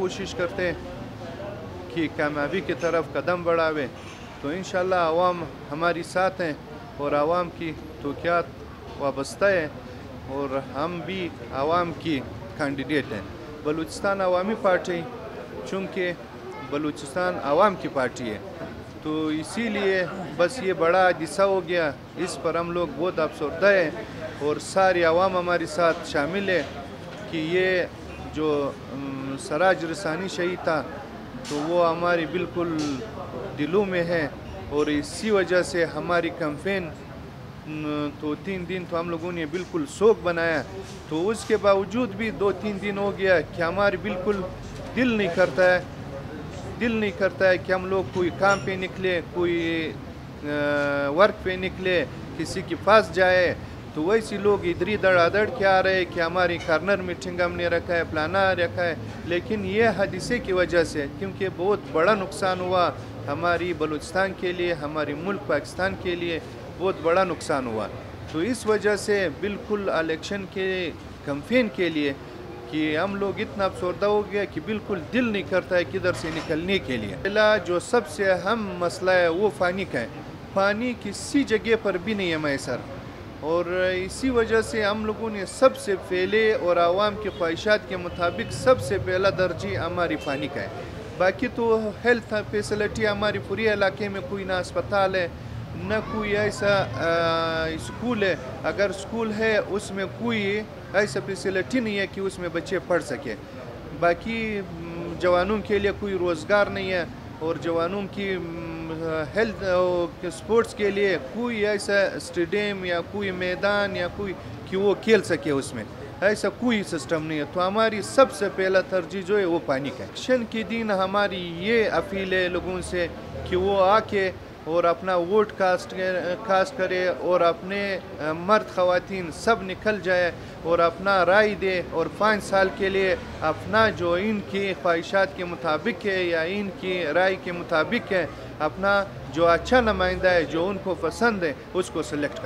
کوشش کرتے ہیں کہ کامیابی کی طرف قدم بڑھاوے، تو انشاءاللہ عوام ہماری ساتھ ہیں اور عوام کی توقعات وابستہ ہے اور ہم بھی عوام کی کینڈیڈیٹ ہیں۔ بلوچستان عوامی پارٹی چونکہ بلوچستان عوام کی پارٹی ہے، تو اسی لیے بس یہ بڑا حادثہ ہو گیا، اس پر ہم لوگ بہت افسردہ ہیں اور ساری عوام ہمارے ساتھ شامل ہے کہ یہ جو سراج رسانی شہید تھا تو وہ ہماری بالکل دلوں میں ہے، اور اسی وجہ سے ہماری کیمپین تو 3 دن تو ہم لوگوں نے بالکل سوگ بنایا، تو اس کے باوجود بھی 2-3 دن ہو گیا کہ ہماری بالکل دل نہیں کرتا ہے کہ ہم لوگ کوئی کام پہ نکلے، کوئی ورک پہ نکلے، کسی کے پاس جائے، تو ویسے لوگ ادھر ادھر کے آ رہے کہ ہماری کارنر میٹنگ ہم نے رکھا ہے، پلانا رکھا ہے، لیکن یہ حادثے کی وجہ سے کیونکہ بہت بڑا نقصان ہوا ہماری بلوچستان کے لیے، ہماری ملک پاکستان کے لیے بہت بڑا نقصان ہوا، تو اس وجہ سے بالکل الیکشن کے کیمپین کے لیے کہ ہم لوگ اتنا افسردہ ہو گیا کہ بالکل دل نہیں کرتا ہے کدھر سے نکلنے کے لیے۔ پہلا جو سب سے اہم مسئلہ ہے وہ پانی کا ہے، پانی کسی جگہ پر بھی نہیں ہے میسر، اور اسی وجہ سے ہم لوگوں نے سب سے پہلے اور عوام کی خواہشات کے مطابق سب سے پہلا ترجیح ہماری پانی کا ہے۔ باقی تو ہیلتھ فیسلٹی ہماری پوری علاقے میں کوئی نہ اسپتال ہے نہ کوئی ایسا اسکول ہے، اگر اسکول ہے اس میں کوئی ایسا فیسلٹی نہیں ہے کہ اس میں بچے پڑھ سکے، باقی جوانوں کے لیے کوئی روزگار نہیں ہے، اور جوانوں کی ہیلتھ سپورٹس کے لیے کوئی ایسا اسٹیڈیم یا کوئی میدان یا کوئی کہ وہ کھیل سکے، اس میں ایسا کوئی سسٹم نہیں ہے، تو ہماری سب سے پہلا ترجیح جو ہے وہ پانی کا ہے۔ الیکشن کے دن ہماری یہ اپیل ہے لوگوں سے کہ وہ آ کے اور اپنا ووٹ کاسٹ کرے اور اپنے مرد خواتین سب نکل جائے اور اپنا رائے دے، اور 5 سال کے لیے اپنا جو ان کی خواہشات کے مطابق ہے یا ان کی رائے کے مطابق ہے، اپنا جو اچھا نمائندہ ہے جو ان کو پسند ہے اس کو سلیکٹ کرے۔